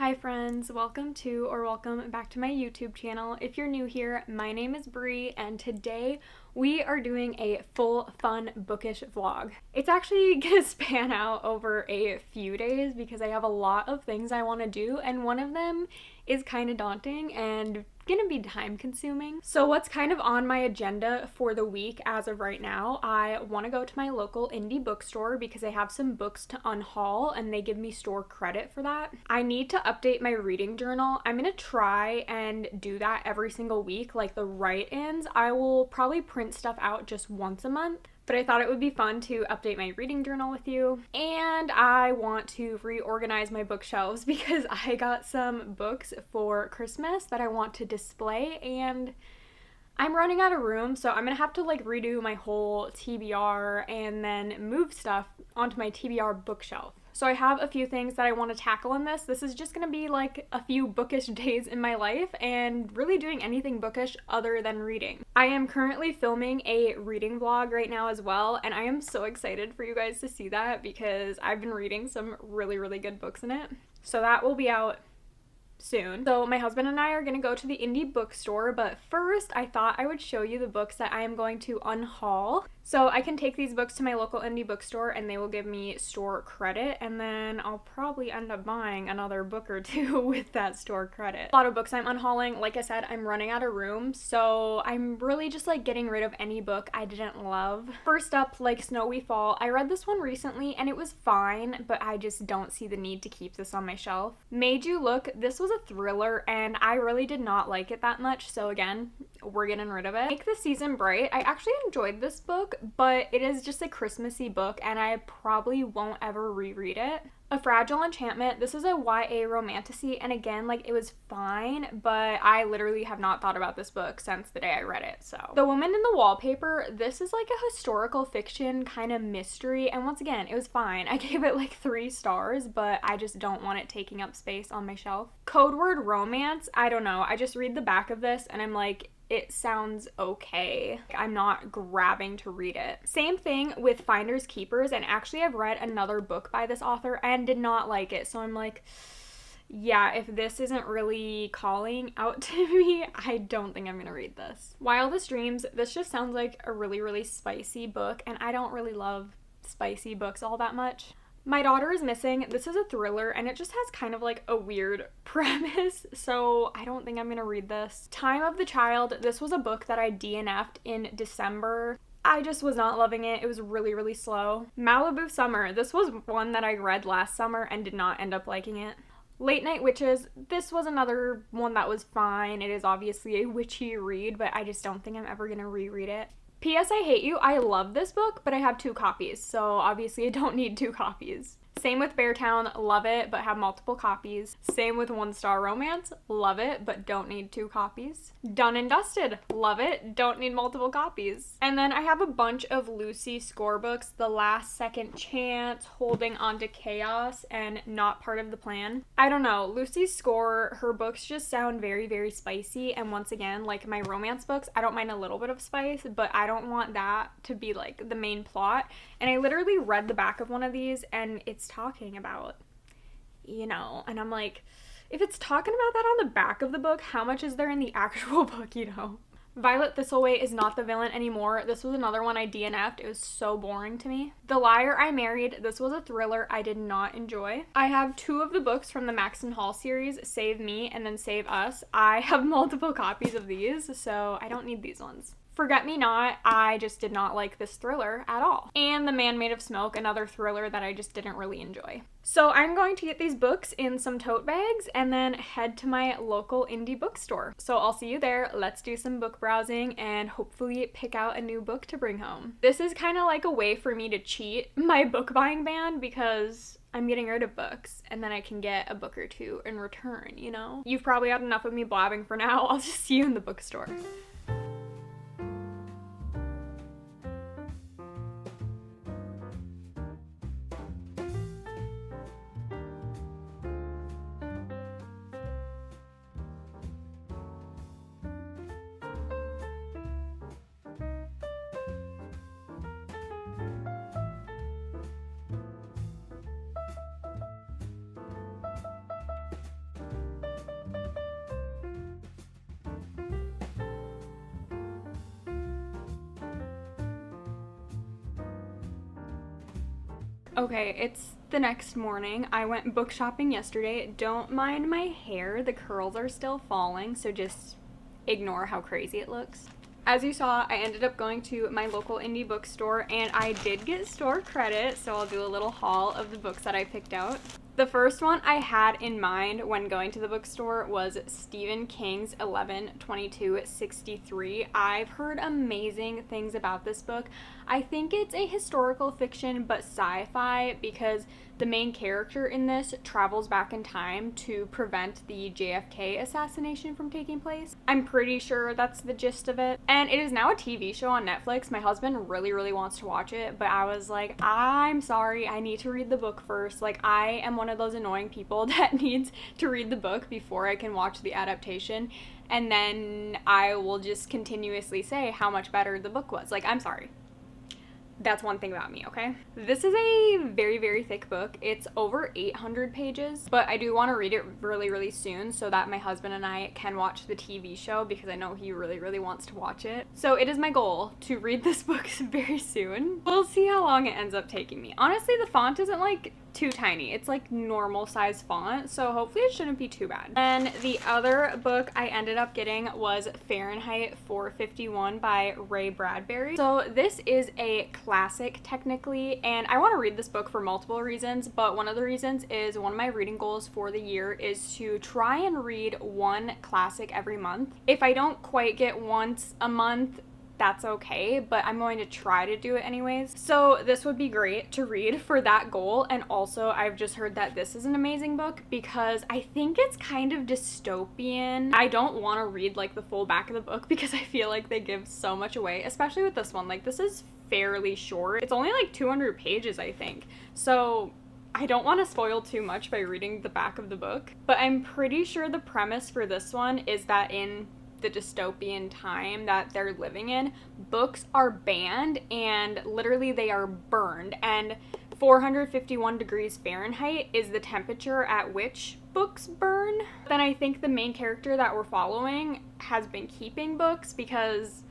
Hi friends, welcome back to my YouTube channel. If you're new here, my name is Bri and today we are doing a full fun bookish vlog. It's actually gonna span out over a few days because I have a lot of things I want to do and one of them is kind of daunting and gonna be time consuming. So what's kind of on my agenda for the week as of right now, I want to go to my local indie bookstore because I have some books to unhaul and they give me store credit for that. I need to update my reading journal. I'm gonna try and do that every single week, like the write-ins. I will probably print stuff out just once a month, but I thought it would be fun to update my reading journal with you. And I want to reorganize my bookshelves because I got some books for Christmas that I want to display and I'm running out of room, so I'm gonna have to like redo my whole TBR and then move stuff onto my TBR bookshelf. So I have a few things that I want to tackle in this. This is just gonna be like a few bookish days in my life and really doing anything bookish other than reading. I am currently filming a reading vlog right now as well, and I am so excited for you guys to see that because I've been reading some really good books in it. So that will be out soon. So my husband and I are gonna go to the indie bookstore, but first I thought I would show you the books that I am going to unhaul. So I can take these books to my local indie bookstore and they will give me store credit, and then I'll probably end up buying another book or two with that store credit. A lot of books I'm unhauling. Like I said, I'm running out of room, so I'm really just like getting rid of any book I didn't love. First up, Like Snow We Fall. I read this one recently and it was fine, but I just don't see the need to keep this on my shelf. Made You Look. This was a thriller and I really did not like it that much, so again, we're getting rid of it. Make the Season Bright. I actually enjoyed this book, but it is just a Christmassy book and I probably won't ever reread it. A Fragile Enchantment. This is a YA romantasy and again, like, it was fine, but I literally have not thought about this book since the day I read it. So The Woman in the Wallpaper. This is like a historical fiction kind of mystery and once again, it was fine. I gave it like 3 stars, but I just don't want it taking up space on my shelf. Code Word Romance. I don't know. I just read the back of this and I'm like, it sounds okay. I'm not grabbing to read it. Same thing with Finders Keepers, and actually I've read another book by this author and did not like it, so I'm like, yeah, if this isn't really calling out to me, I don't think I'm gonna read this. Wildest Dreams. This just sounds like a really spicy book and I don't really love spicy books all that much. My Daughter is Missing. This is a thriller and it just has kind of like a weird premise, so I don't think I'm gonna read this. Time of the Child. This was a book that I DNF'd in December. I just was not loving it. It was really slow. Malibu Summer. This was one that I read last summer and did not end up liking it. Late Night Witches. This was another one that was fine. It is obviously a witchy read, but I just don't think I'm ever gonna reread it. P.S. I Hate You. I love this book, but I have 2 copies, so obviously I don't need 2 copies. Same with Beartown. Love it, but have multiple copies. Same with One Star Romance. Love it, but don't need 2 copies. Done and Dusted. Love it, don't need multiple copies. And then I have a bunch of Lucy Score books. The Last Second Chance, Holding On to Chaos, and Not Part of the Plan. I don't know. Lucy Score, her books just sound very spicy, and once again, like my romance books, I don't mind a little bit of spice, but I don't want that to be like the main plot. And I literally read the back of one of these and it's talking about, you know, and I'm like, if it's talking about that on the back of the book, how much is there in the actual book, you know? Violet Thistleway is not the villain anymore. This was another one I DNF'd. It was so boring to me. The Liar I Married. This was a thriller I did not enjoy. I have 2 of the books from the Max and Hall series, Save Me and then Save Us. I have multiple copies of these, so I don't need these ones. Forget Me Not. I just did not like this thriller at all. And The Man Made of Smoke, another thriller that I just didn't really enjoy. So I'm going to get these books in some tote bags and then head to my local indie bookstore. So I'll see you there. Let's do some book browsing and hopefully pick out a new book to bring home. This is kind of like a way for me to cheat my book buying ban because I'm getting rid of books and then I can get a book or 2 in return, you know? You've probably had enough of me blabbing for now. I'll just see you in the bookstore. Okay, it's the next morning. I went book shopping yesterday. Don't mind my hair, the curls are still falling, so just ignore how crazy it looks. As you saw, I ended up going to my local indie bookstore and I did get store credit, so I'll do a little haul of the books that I picked out. The first one I had in mind when going to the bookstore was Stephen King's 11/22/63. I've heard amazing things about this book. I think it's a historical fiction but sci-fi because the main character in this travels back in time to prevent the JFK assassination from taking place. I'm pretty sure that's the gist of it. And it is now a TV show on Netflix. My husband really wants to watch it, but I was like, I'm sorry, I need to read the book first. Like, I am one of those annoying people that needs to read the book before I can watch the adaptation. And then I will just continuously say how much better the book was. Like, I'm sorry. That's one thing about me, okay? This is a very thick book. It's over 800 pages, but I do want to read it really soon so that my husband and I can watch the TV show because I know he really wants to watch it. So it is my goal to read this book very soon. We'll see how long it ends up taking me. Honestly, the font isn't like too tiny. It's like normal size font, so hopefully it shouldn't be too bad. And the other book I ended up getting was Fahrenheit 451 by Ray Bradbury. So this is a classic technically, and I want to read this book for multiple reasons, but one of the reasons is one of my reading goals for the year is to try and read one classic every month. If I don't quite get once a month, that's okay, but I'm going to try to do it anyways. So this would be great to read for that goal. And also I've just heard that this is an amazing book because I think it's kind of dystopian. I don't want to read like the full back of the book because I feel like they give so much away, especially with this one. Like, this is fairly short. It's only like 200 pages, I think. So I don't want to spoil too much by reading the back of the book, but I'm pretty sure the premise for this one is that in the dystopian time that they're living in, books are banned and literally they are burned, and 451 degrees Fahrenheit is the temperature at which books burn. Then I think the main character that we're following has been keeping books because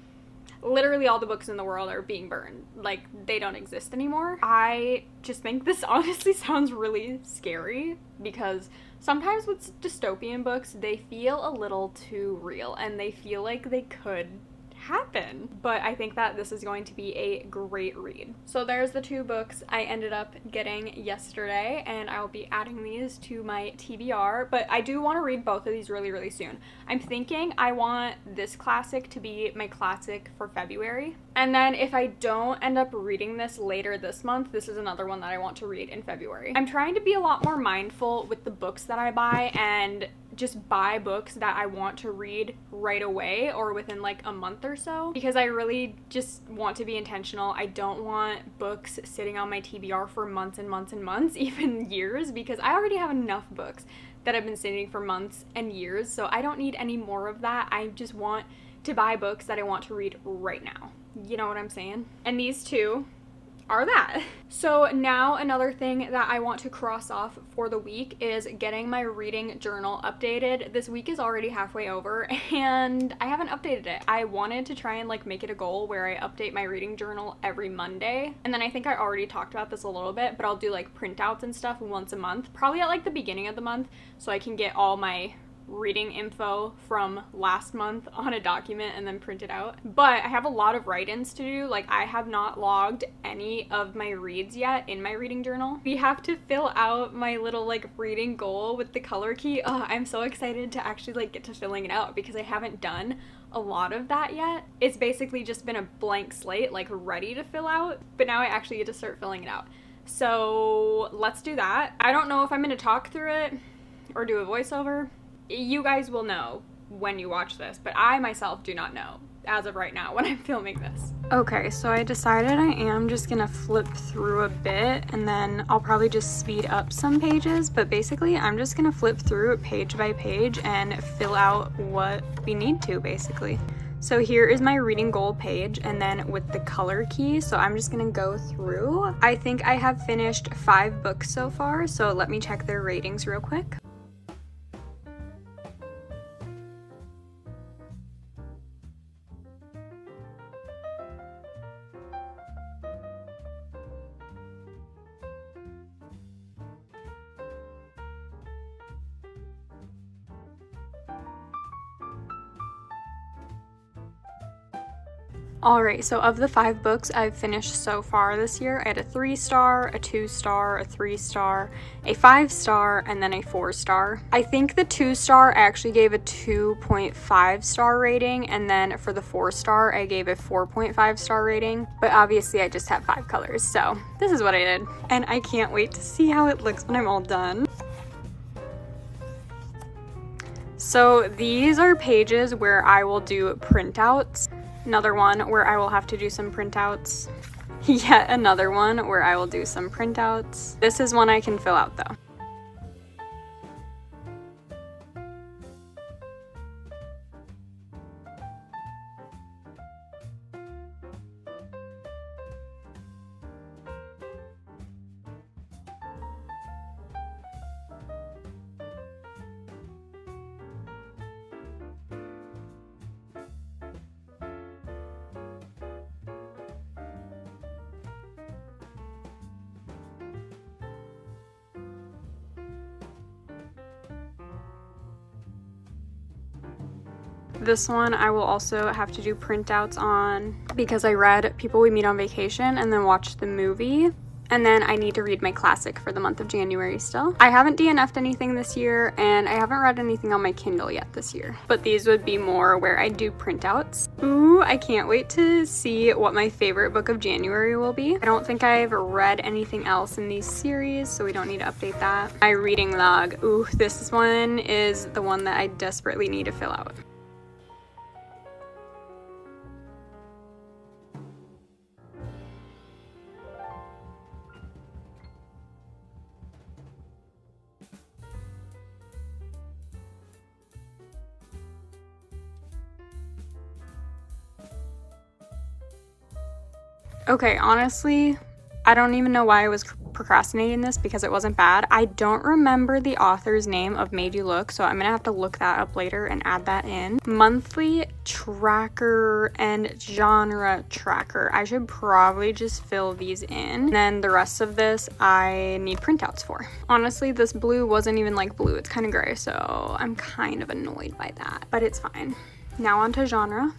literally all the books in the world are being burned. Like, they don't exist anymore. I just think this honestly sounds really scary because sometimes with dystopian books, they feel a little too real and they feel like they could happen. But I think that this is going to be a great read. So there's the two books I ended up getting yesterday, and I'll be adding these to my TBR, but I do want to read both of these really soon. I'm thinking I want this classic to be my classic for February. And then if I don't end up reading this later this month, this is another one that I want to read in February. I'm trying to be a lot more mindful with the books that I buy and just buy books that I want to read right away or within like a month or so, because I really just want to be intentional. I don't want books sitting on my TBR for months and months, even years, because I already have enough books that have been sitting for months and years, so I don't need any more of that. I just want to buy books that I want to read right now. You know what I'm saying? And these two are that. So now another thing that I want to cross off for the week is getting my reading journal updated. This week is already halfway over and I haven't updated it. I wanted to try and like make it a goal where I update my reading journal every Monday. And then I think I already talked about this a little bit, but I'll do like printouts and stuff once a month, probably at like the beginning of the month, so I can get all my reading info from last month on a document and then print it out. But I have a lot of write-ins to do. Like, I have not logged any of my reads yet in my reading journal. We have to fill out my little like reading goal with the color key. Oh, I'm so excited to actually like get to filling it out because I haven't done a lot of that yet. It's basically just been a blank slate, like ready to fill out, but now I actually get to start filling it out. So let's do that. I don't know if I'm gonna talk through it or do a voiceover. You guys will know when you watch this, but I myself do not know as of right now when I'm filming this. Okay, so I decided I am just gonna flip through a bit and then I'll probably just speed up some pages, but basically I'm just gonna flip through page by page and fill out what we need to, basically. So here is my reading goal page, and then with the color key, so I'm just gonna go through. I think I have finished 5 books so far, so let me check their ratings real quick. Alright, so of the 5 books I've finished so far this year, I had a 3-star, a 2-star, a 3-star, a 5-star, and then a 4-star. I think the 2-star I actually gave a 2.5 star rating, and then for the 4-star I gave a 4.5 star rating, but obviously I just have 5 colors, so this is what I did. And I can't wait to see how it looks when I'm all done. So these are pages where I will do printouts. Another one where I will have to do some printouts. Yet another one where I will do some printouts. This is one I can fill out though. This one I will also have to do printouts on because I read People We Meet on Vacation and then watched the movie. And then I need to read my classic for the month of January still. I haven't DNF'd anything this year, and I haven't read anything on my Kindle yet this year. But these would be more where I do printouts. Ooh, I can't wait to see what my favorite book of January will be. I don't think I've read anything else in these series, so we don't need to update that. My reading log. Ooh, this one is the one that I desperately need to fill out. Okay, honestly, I don't even know why I was procrastinating this because it wasn't bad. I don't remember the author's name of Made You Look, so I'm gonna have to look that up later and add that in. Monthly tracker and genre tracker. I should probably just fill these in. And then the rest of this I need printouts for. Honestly, this blue wasn't even like blue. It's kind of gray, so I'm kind of annoyed by that, but it's fine. Now on to genre.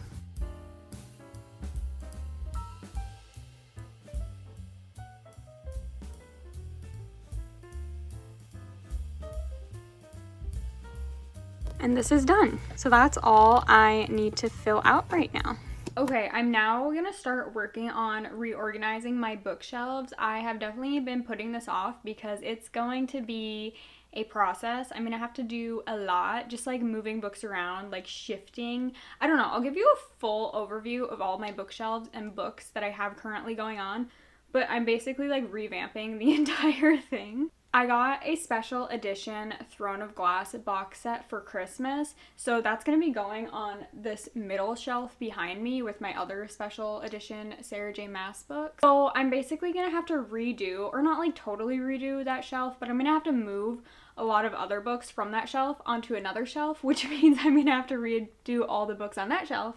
And this is done. So that's all I need to fill out right now. Okay, I'm now gonna start working on reorganizing my bookshelves. I have definitely been putting this off because it's going to be a process. I'm gonna have to do a lot, just like moving books around, like shifting. I don't know, I'll give you a full overview of all my bookshelves and books that I have currently going on, but I'm basically like revamping the entire thing. I got a special edition Throne of Glass box set for Christmas, so that's going to be going on this middle shelf behind me with my other special edition Sarah J. Maas books. So I'm basically going to have to redo, or not like totally redo that shelf, but I'm going to have to move a lot of other books from that shelf onto another shelf, which means I'm going to have to redo all the books on that shelf.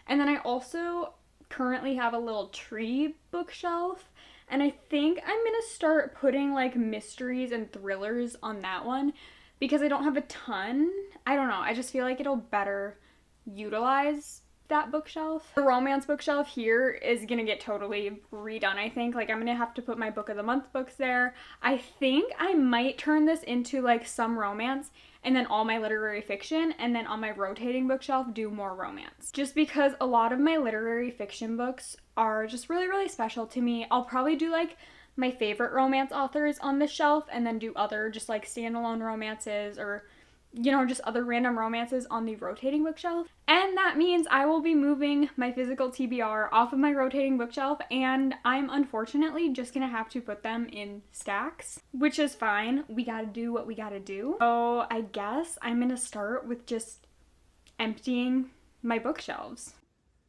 And then I also currently have a little tree bookshelf, and I think I'm gonna start putting like mysteries and thrillers on that one because I don't have a ton. I don't know, I just feel like it'll better utilize that bookshelf. The romance bookshelf here is gonna get totally redone, I think. Like, I'm gonna have to put my book of the month books there. I think I might turn this into like some romance and then all my literary fiction, and then on my rotating bookshelf do more romance. Just because a lot of my literary fiction books are just really, really special to me. I'll probably do like my favorite romance authors on this shelf and then do other just like standalone romances or, you know, just other random romances on the rotating bookshelf. And that means I will be moving my physical TBR off of my rotating bookshelf, and I'm unfortunately just gonna have to put them in stacks, which is fine. We gotta do what we gotta do. So I guess I'm gonna start with just emptying my bookshelves.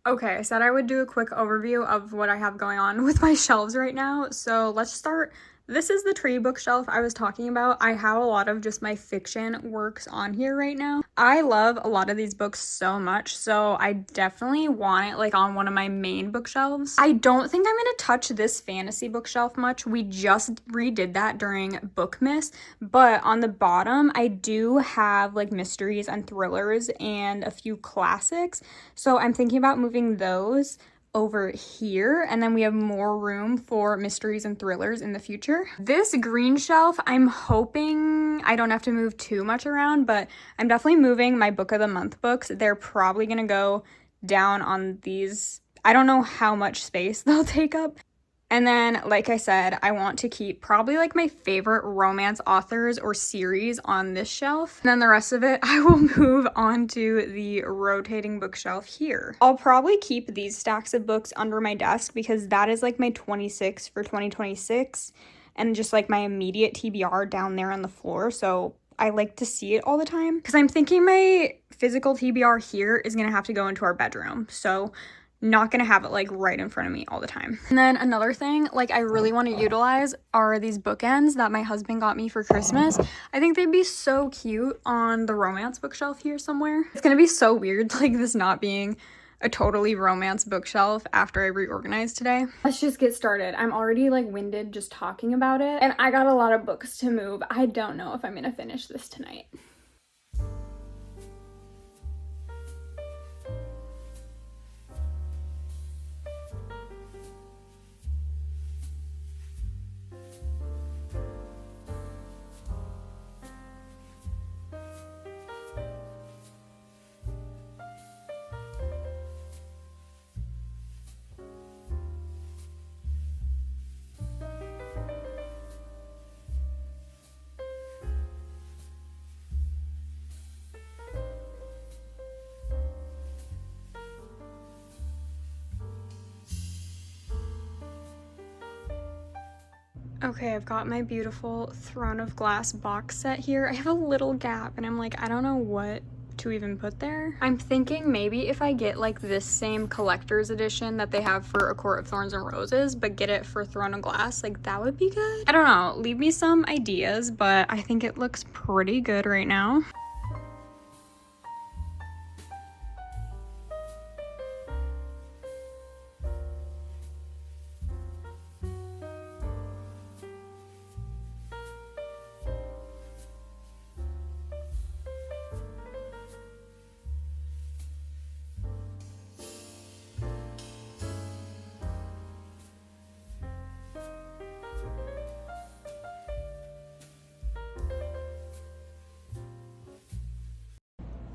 Okay, I said I would do a quick overview of what I have going on with my shelves right now. So let's start. This is the tree bookshelf I was talking about. I have a lot of just my fiction works on here right now. I love a lot of these books so much, so I definitely want it like on one of my main bookshelves. I don't think I'm gonna touch this fantasy bookshelf much. We just redid that during Bookmas, but on the bottom I do have like mysteries and thrillers and a few classics, so I'm thinking about moving those. over here, and then we have more room for mysteries and thrillers in the future. This green shelf, I'm hoping I don't have to move too much around, but I'm definitely moving my book of the month books. They're probably gonna go down on these. I don't know how much space they'll take up. And then, like I said, I want to keep probably like my favorite romance authors or series on this shelf. And then the rest of it, I will move on to the rotating bookshelf here. I'll probably keep these stacks of books under my desk because that is like my 26 for 2026 and just like my immediate TBR down there on the floor. So I like to see it all the time because I'm thinking my physical TBR here is going to have to go into our bedroom. So not gonna have it like right in front of me all the time. And then another thing like I really want to utilize are these bookends that my husband got me for Christmas. I think they'd be so cute on the romance bookshelf here somewhere. It's gonna be so weird like this not being a totally romance bookshelf after I reorganize today. Let's just get started. I'm already like winded just talking about it, and I got a lot of books to move. I don't know if I'm gonna finish this tonight. Okay, I've got my beautiful Throne of Glass box set here. I have a little gap and I'm like, I don't know what to even put there. I'm thinking maybe if I get like this same collector's edition that they have for A Court of Thorns and Roses, but get it for Throne of Glass, like that would be good. I don't know, leave me some ideas, but I think it looks pretty good right now.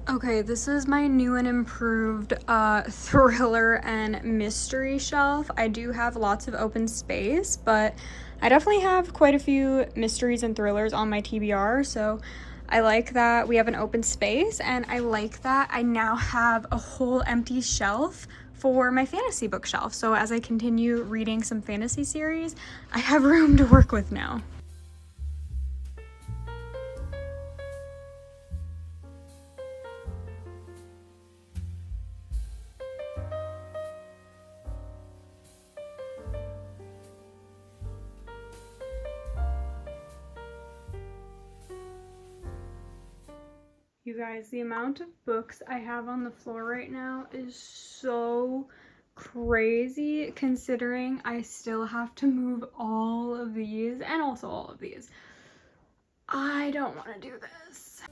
Okay, this is my new and improved thriller and mystery shelf. I do have lots of open space, but I definitely have quite a few mysteries and thrillers on my TBR, so I like that we have an open space, and I like that I now have a whole empty shelf for my fantasy bookshelf. So as I continue reading some fantasy series, I have room to work with now. You guys, the amount of books I have on the floor right now is so crazy considering I still have to move all of these and also all of these. I don't want to do this.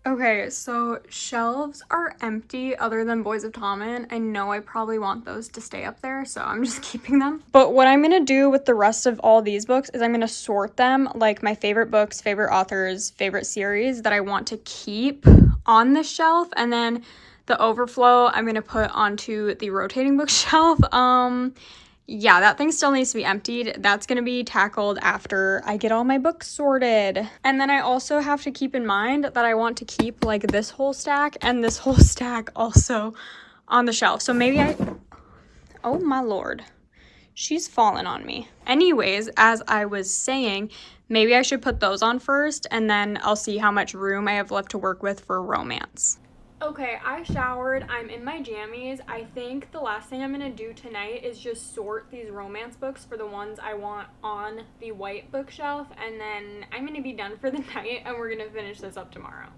Okay, so shelves are empty other than Boys of Tommen. I know I probably want those to stay up there, so I'm just keeping them. But what I'm gonna do with the rest of all these books is I'm gonna sort them like my favorite books, favorite authors, favorite series that I want to keep on the shelf, and then the overflow I'm gonna put onto the rotating bookshelf. Yeah, that thing still needs to be emptied. That's going to be tackled after I get all my books sorted. And then I also have to keep in mind that I want to keep like this whole stack and this whole stack also on the shelf. So maybe oh my lord, she's fallen on me. Anyways, as I was saying, maybe I should put those on first and then I'll see how much room I have left to work with for romance. Okay, I showered. I'm in my jammies. I think the last thing I'm gonna do tonight is just sort these romance books for the ones I want on the white bookshelf, and then I'm gonna be done for the night and we're gonna finish this up tomorrow.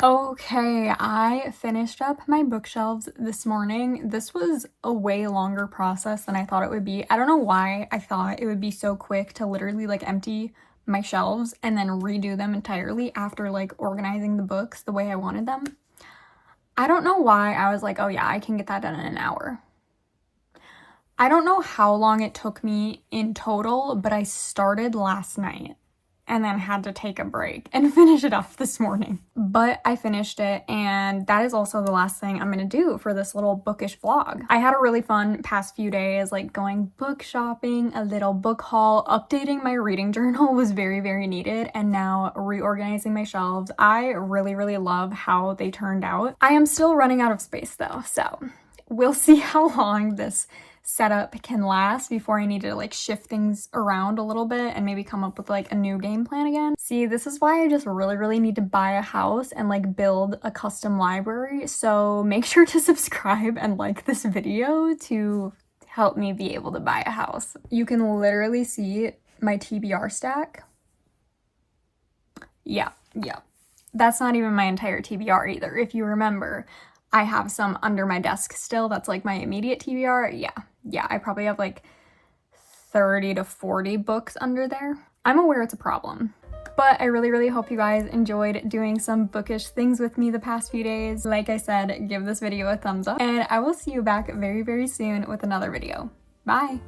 Okay, I finished up my bookshelves this morning. This was a way longer process than I thought it would be. I don't know why I thought it would be so quick to literally like empty my shelves and then redo them entirely after like organizing the books the way I wanted them. I don't know why I was like, oh yeah, I can get that done in an hour. I don't know how long it took me in total, but I started last night and then had to take a break and finish it up this morning. But I finished it, and that is also the last thing I'm gonna do for this little bookish vlog. I had a really fun past few days, like going book shopping, a little book haul, updating my reading journal was very, very needed, and now reorganizing my shelves. I really, really love how they turned out. I am still running out of space though, so we'll see how long this setup can last before I need to like shift things around a little bit and maybe come up with like a new game plan again. See, this is why I just really need to buy a house and like build a custom library. So make sure to subscribe and like this video to help me be able to buy a house. You can literally see my TBR stack. Yeah. That's not even my entire TBR either. If you remember, I have some under my desk still. That's like my immediate TBR. Yeah, I probably have like 30 to 40 books under there. I'm aware it's a problem, but I really hope you guys enjoyed doing some bookish things with me the past few days. Like I said, give this video a thumbs up, and I will see you back very soon with another video. Bye!